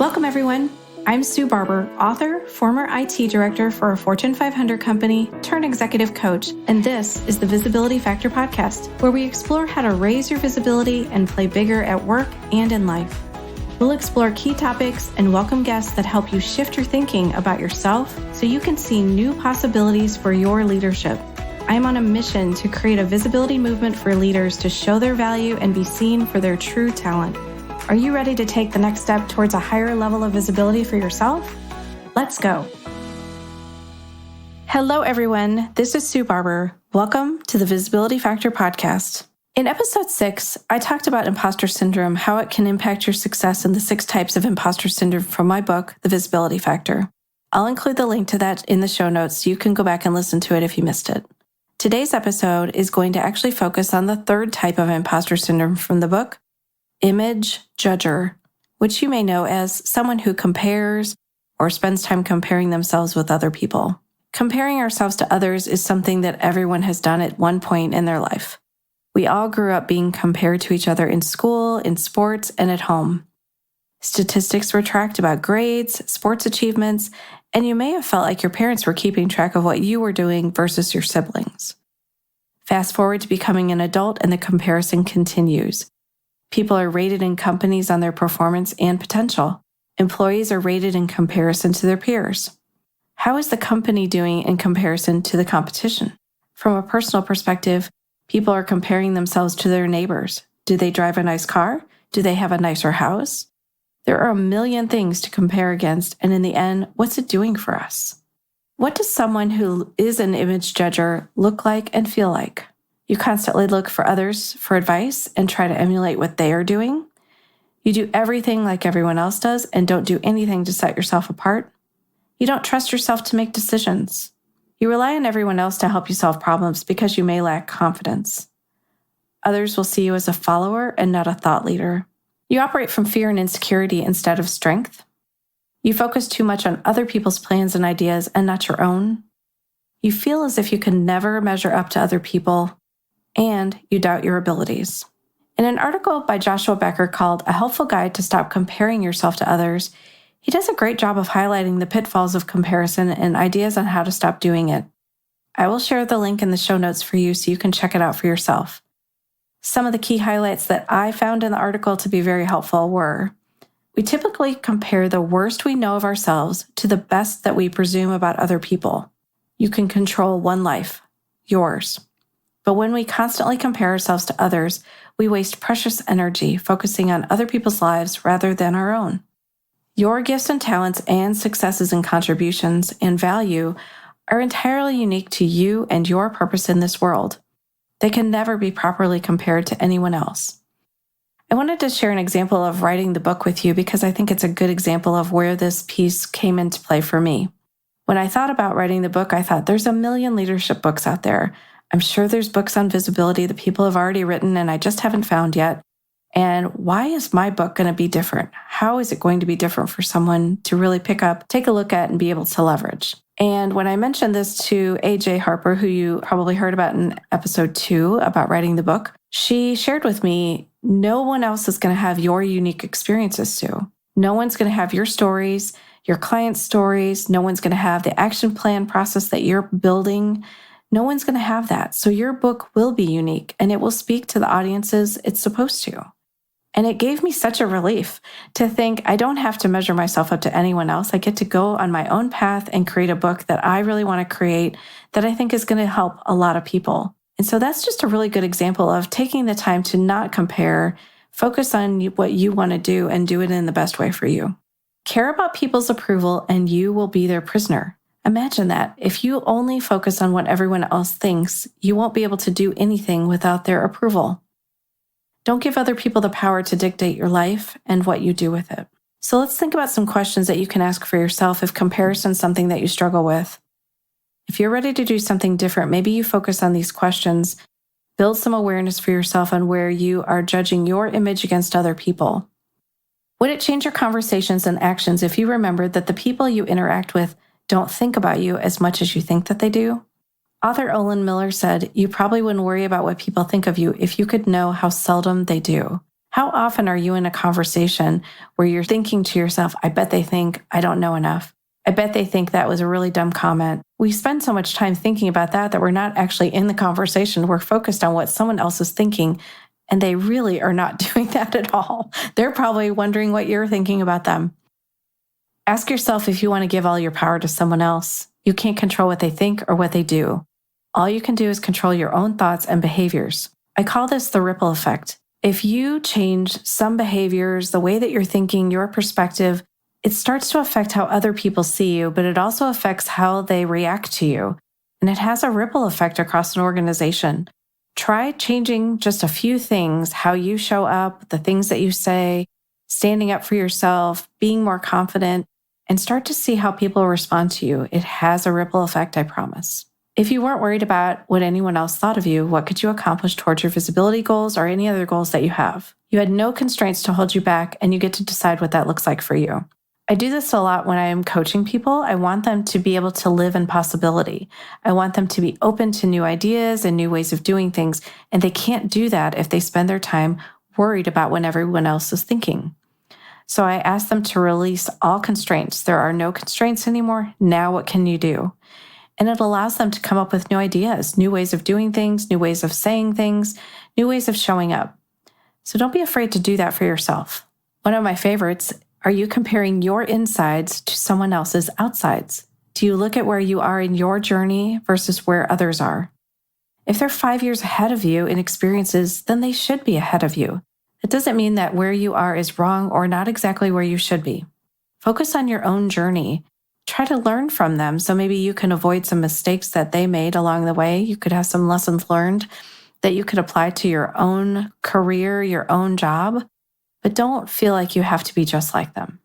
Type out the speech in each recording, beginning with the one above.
Welcome, everyone. I'm Sue Barber, author, former IT director for a Fortune 500 company, turned executive coach, and this is the Visibility Factor podcast, where we explore how to raise your visibility and play bigger at work and in life. We'll explore key topics and welcome guests that help you shift your thinking about yourself so you can see new possibilities for your leadership. I'm on a mission to create a visibility movement for leaders to show their value and be seen for their true talent. Are you ready to take the next step towards a higher level of visibility for yourself? Let's go. Hello, everyone. This is Sue Barber. Welcome to the Visibility Factor podcast. In episode 6, I talked about imposter syndrome, how it can impact your success, and the 6 types of imposter syndrome from my book, The Visibility Factor. I'll include the link to that in the show notes so you can go back and listen to it if you missed it. Today's episode is going to actually focus on the 3rd type of imposter syndrome from the book, image judger, which you may know as someone who compares or spends time comparing themselves with other people. Comparing ourselves to others is something that everyone has done at one point in their life. We all grew up being compared to each other in school, in sports, and at home. Statistics were tracked about grades, sports achievements, and you may have felt like your parents were keeping track of what you were doing versus your siblings. Fast forward to becoming an adult and the comparison continues. People are rated in companies on their performance and potential. Employees are rated in comparison to their peers. How is the company doing in comparison to the competition? From a personal perspective, people are comparing themselves to their neighbors. Do they drive a nice car? Do they have a nicer house? There are a million things to compare against, and in the end, what's it doing for us? What does someone who is an image judger look like and feel like? You constantly look for others for advice and try to emulate what they are doing. You do everything like everyone else does and don't do anything to set yourself apart. You don't trust yourself to make decisions. You rely on everyone else to help you solve problems because you may lack confidence. Others will see you as a follower and not a thought leader. You operate from fear and insecurity instead of strength. You focus too much on other people's plans and ideas and not your own. You feel as if you can never measure up to other people, and you doubt your abilities. In an article by Joshua Becker called A Helpful Guide to Stop Comparing Yourself to Others, he does a great job of highlighting the pitfalls of comparison and ideas on how to stop doing it. I will share the link in the show notes for you so you can check it out for yourself. Some of the key highlights that I found in the article to be very helpful were: we typically compare the worst we know of ourselves to the best that we presume about other people. You can control one life, yours. But when we constantly compare ourselves to others, we waste precious energy focusing on other people's lives rather than our own. Your gifts and talents and successes and contributions and value are entirely unique to you and your purpose in this world. They can never be properly compared to anyone else. I wanted to share an example of writing the book with you because I think it's a good example of where this piece came into play for me. When I thought about writing the book, I thought there's a million leadership books out there. I'm sure there's books on visibility that people have already written and I just haven't found yet. And why is my book going to be different? How is it going to be different for someone to really pick up, take a look at, and be able to leverage? And when I mentioned this to AJ Harper, who you probably heard about in episode 2 about writing the book, she shared with me, no one else is going to have your unique experiences, Sue. No one's going to have your stories, your clients' stories. No one's going to have the action plan process that you're building. No one's going to have that. So your book will be unique and it will speak to the audiences it's supposed to. And it gave me such a relief to think I don't have to measure myself up to anyone else. I get to go on my own path and create a book that I really want to create that I think is going to help a lot of people. And so that's just a really good example of taking the time to not compare, focus on what you want to do and do it in the best way for you. Care about people's approval and you will be their prisoner. Imagine that. If you only focus on what everyone else thinks, you won't be able to do anything without their approval. Don't give other people the power to dictate your life and what you do with it. So let's think about some questions that you can ask for yourself if comparison is something that you struggle with. If you're ready to do something different, maybe you focus on these questions, build some awareness for yourself on where you are judging your image against other people. Would it change your conversations and actions if you remembered that the people you interact with don't think about you as much as you think that they do? Author Olin Miller said, "You probably wouldn't worry about what people think of you if you could know how seldom they do." How often are you in a conversation where you're thinking to yourself, I bet they think I don't know enough. I bet they think that was a really dumb comment. We spend so much time thinking about that we're not actually in the conversation. We're focused on what someone else is thinking, and they really are not doing that at all. They're probably wondering what you're thinking about them. Ask yourself if you want to give all your power to someone else. You can't control what they think or what they do. All you can do is control your own thoughts and behaviors. I call this the ripple effect. If you change some behaviors, the way that you're thinking, your perspective, it starts to affect how other people see you, but it also affects how they react to you. And it has a ripple effect across an organization. Try changing just a few things, how you show up, the things that you say, standing up for yourself, being more confident, and start to see how people respond to you. It has a ripple effect, I promise. If you weren't worried about what anyone else thought of you, what could you accomplish towards your visibility goals or any other goals that you have? You had no constraints to hold you back, and you get to decide what that looks like for you. I do this a lot when I am coaching people. I want them to be able to live in possibility. I want them to be open to new ideas and new ways of doing things, and they can't do that if they spend their time worried about what everyone else is thinking. So I ask them to release all constraints. There are no constraints anymore. Now what can you do? And it allows them to come up with new ideas, new ways of doing things, new ways of saying things, new ways of showing up. So don't be afraid to do that for yourself. One of my favorites, are you comparing your insides to someone else's outsides? Do you look at where you are in your journey versus where others are? If they're 5 years ahead of you in experiences, then they should be ahead of you. It doesn't mean that where you are is wrong or not exactly where you should be. Focus on your own journey. Try to learn from them so maybe you can avoid some mistakes that they made along the way. You could have some lessons learned that you could apply to your own career, your own job, but don't feel like you have to be just like them.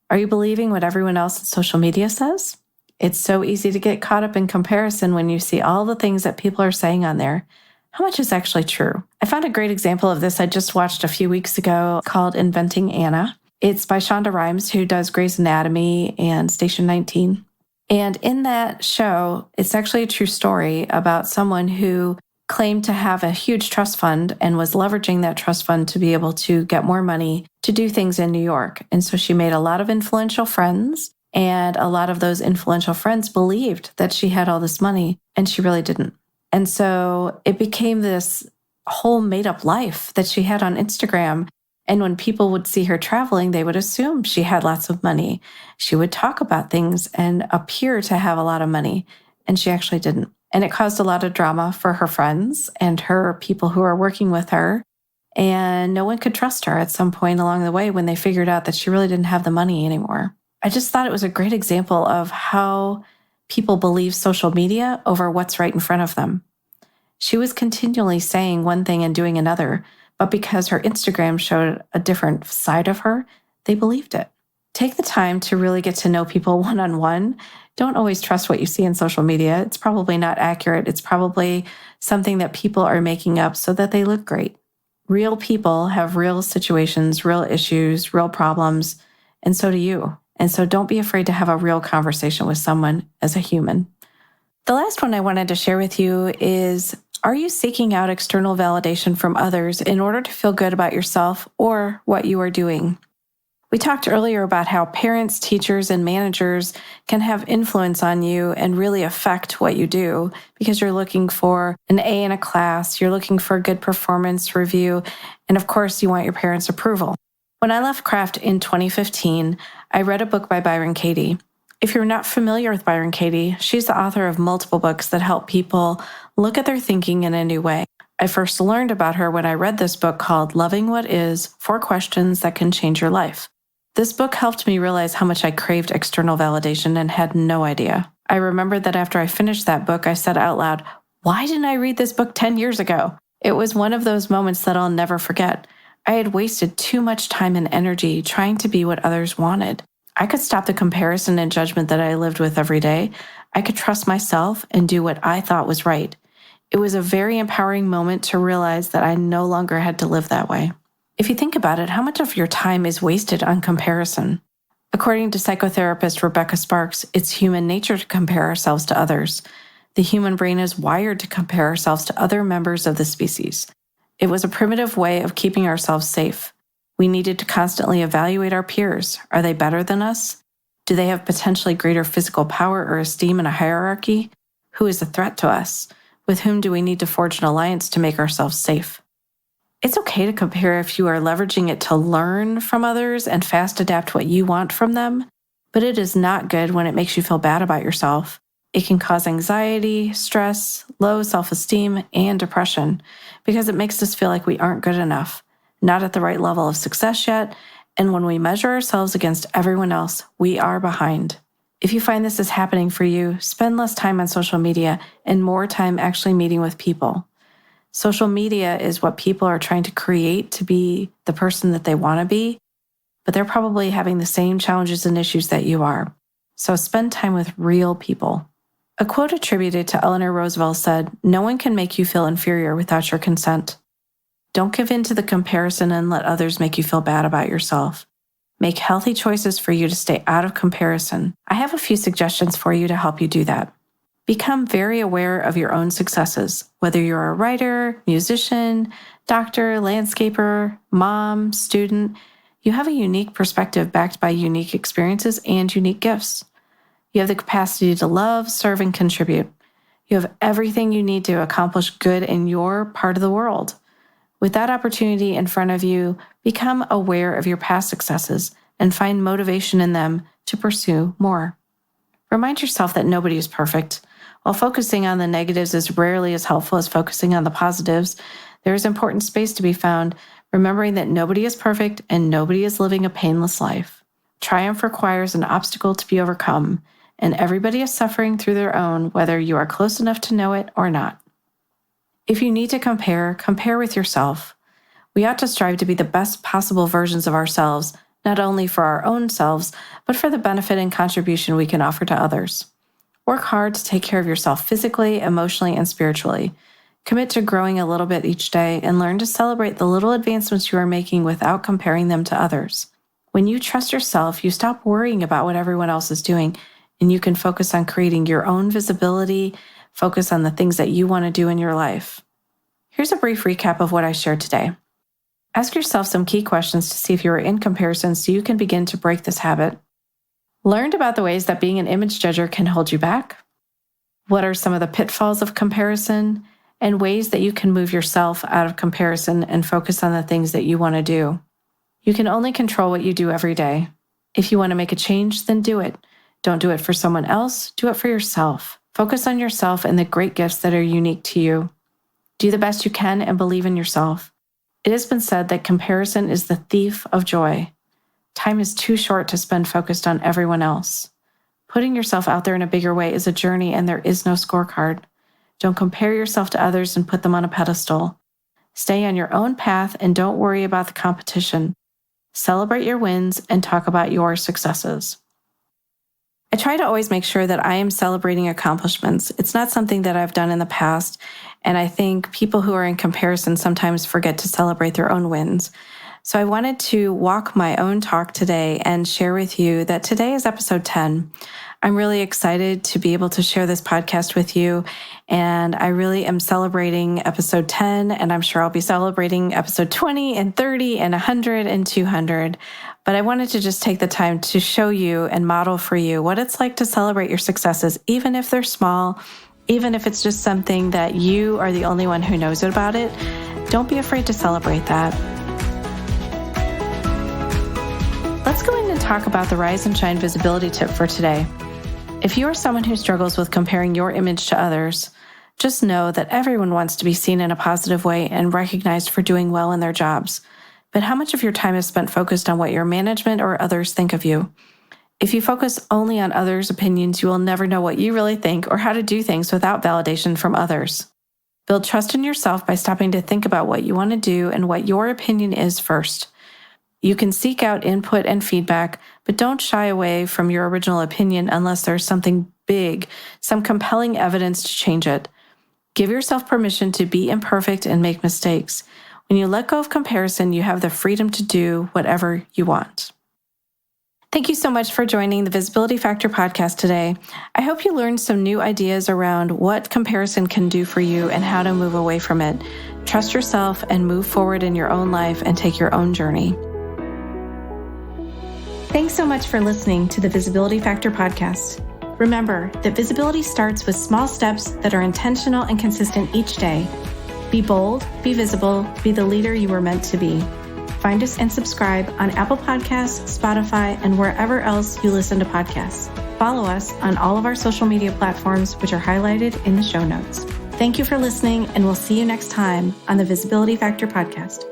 Are you believing what everyone else on social media says? It's so easy to get caught up in comparison when you see all the things that people are saying on there. How much is actually true? I found a great example of this I just watched a few weeks ago called Inventing Anna. It's by Shonda Rhimes, who does Grey's Anatomy and Station 19. And in that show, it's actually a true story about someone who claimed to have a huge trust fund and was leveraging that trust fund to be able to get more money to do things in New York. And so she made a lot of influential friends, and a lot of those influential friends believed that she had all this money, and she really didn't. And so it became this whole made-up life that she had on Instagram. And when people would see her traveling, they would assume she had lots of money. She would talk about things and appear to have a lot of money, and she actually didn't. And it caused a lot of drama for her friends and her people who are working with her. And no one could trust her at some point along the way when they figured out that she really didn't have the money anymore. I just thought it was a great example of how people believe social media over what's right in front of them. She was continually saying one thing and doing another, but because her Instagram showed a different side of her, they believed it. Take the time to really get to know people one-on-one. Don't always trust what you see in social media. It's probably not accurate. It's probably something that people are making up so that they look great. Real people have real situations, real issues, real problems, and so do you. And so don't be afraid to have a real conversation with someone as a human. The last one I wanted to share with you is, are you seeking out external validation from others in order to feel good about yourself or what you are doing? We talked earlier about how parents, teachers, and managers can have influence on you and really affect what you do because you're looking for an A in a class, you're looking for a good performance review, and of course, you want your parents' approval. When I left craft in 2015, I read a book by Byron Katie. If you're not familiar with Byron Katie, she's the author of multiple books that help people look at their thinking in a new way. I first learned about her when I read this book called Loving What Is: 4 Questions That Can Change Your Life. This book helped me realize how much I craved external validation and had no idea. I remember that after I finished that book, I said out loud, "Why didn't I read this book 10 years ago?" It was one of those moments that I'll never forget. I had wasted too much time and energy trying to be what others wanted. I could stop the comparison and judgment that I lived with every day. I could trust myself and do what I thought was right. It was a very empowering moment to realize that I no longer had to live that way. If you think about it, how much of your time is wasted on comparison? According to psychotherapist Rebecca Sparks, it's human nature to compare ourselves to others. The human brain is wired to compare ourselves to other members of the species. It was a primitive way of keeping ourselves safe. We needed to constantly evaluate our peers. Are they better than us? Do they have potentially greater physical power or esteem in a hierarchy? Who is a threat to us? With whom do we need to forge an alliance to make ourselves safe? It's okay to compare if you are leveraging it to learn from others and fast adapt what you want from them, but it is not good when it makes you feel bad about yourself. It can cause anxiety, stress, low self-esteem, and depression because it makes us feel like we aren't good enough, not at the right level of success yet, and when we measure ourselves against everyone else, we are behind. If you find this is happening for you, spend less time on social media and more time actually meeting with people. Social media is what people are trying to create to be the person that they want to be, but they're probably having the same challenges and issues that you are. So spend time with real people. A quote attributed to Eleanor Roosevelt said, "No one can make you feel inferior without your consent." Don't give in to the comparison and let others make you feel bad about yourself. Make healthy choices for you to stay out of comparison. I have a few suggestions for you to help you do that. Become very aware of your own successes, whether you're a writer, musician, doctor, landscaper, mom, student. You have a unique perspective backed by unique experiences and unique gifts. You have the capacity to love, serve, and contribute. You have everything you need to accomplish good in your part of the world. With that opportunity in front of you, become aware of your past successes and find motivation in them to pursue more. Remind yourself that nobody is perfect. While focusing on the negatives is rarely as helpful as focusing on the positives, there is important space to be found, remembering that nobody is perfect and nobody is living a painless life. Triumph requires an obstacle to be overcome, and everybody is suffering through their own, whether you are close enough to know it or not. If you need to compare, compare with yourself. We ought to strive to be the best possible versions of ourselves, not only for our own selves, but for the benefit and contribution we can offer to others. Work hard to take care of yourself physically, emotionally, and spiritually. Commit to growing a little bit each day and learn to celebrate the little advancements you are making without comparing them to others. When you trust yourself, you stop worrying about what everyone else is doing, and you can focus on creating your own visibility, focus on the things that you want to do in your life. Here's a brief recap of what I shared today. Ask yourself some key questions to see if you are in comparison so you can begin to break this habit. Learned about the ways that being an image judger can hold you back. What are some of the pitfalls of comparison and ways that you can move yourself out of comparison and focus on the things that you want to do? You can only control what you do every day. If you want to make a change, then do it. Don't do it for someone else, do it for yourself. Focus on yourself and the great gifts that are unique to you. Do the best you can and believe in yourself. It has been said that comparison is the thief of joy. Time is too short to spend focused on everyone else. Putting yourself out there in a bigger way is a journey and there is no scorecard. Don't compare yourself to others and put them on a pedestal. Stay on your own path and don't worry about the competition. Celebrate your wins and talk about your successes. I try to always make sure that I am celebrating accomplishments. It's not something that I've done in the past, and I think people who are in comparison sometimes forget to celebrate their own wins. So I wanted to walk my own talk today and share with you that today is episode 10. I'm really excited to be able to share this podcast with you, and I really am celebrating episode 10, and I'm sure I'll be celebrating episode 20 and 30 and 100 and 200. But I wanted to just take the time to show you and model for you what it's like to celebrate your successes, even if they're small, even if it's just something that you are the only one who knows about it. Don't be afraid to celebrate that. Let's go in and talk about the Rise and Shine visibility tip for today. If you are someone who struggles with comparing your image to others, just know that everyone wants to be seen in a positive way and recognized for doing well in their jobs. But how much of your time is spent focused on what your management or others think of you? If you focus only on others' opinions, you will never know what you really think or how to do things without validation from others. Build trust in yourself by stopping to think about what you want to do and what your opinion is first. You can seek out input and feedback, but don't shy away from your original opinion unless there's something big, some compelling evidence to change it. Give yourself permission to be imperfect and make mistakes. When you let go of comparison, you have the freedom to do whatever you want. Thank you so much for joining the Visibility Factor podcast today. I hope you learned some new ideas around what comparison can do for you and how to move away from it. Trust yourself and move forward in your own life and take your own journey. Thanks so much for listening to the Visibility Factor podcast. Remember that visibility starts with small steps that are intentional and consistent each day. Be bold, be visible, be the leader you were meant to be. Find us and subscribe on Apple Podcasts, Spotify, and wherever else you listen to podcasts. Follow us on all of our social media platforms, which are highlighted in the show notes. Thank you for listening, and we'll see you next time on the Visibility Factor podcast.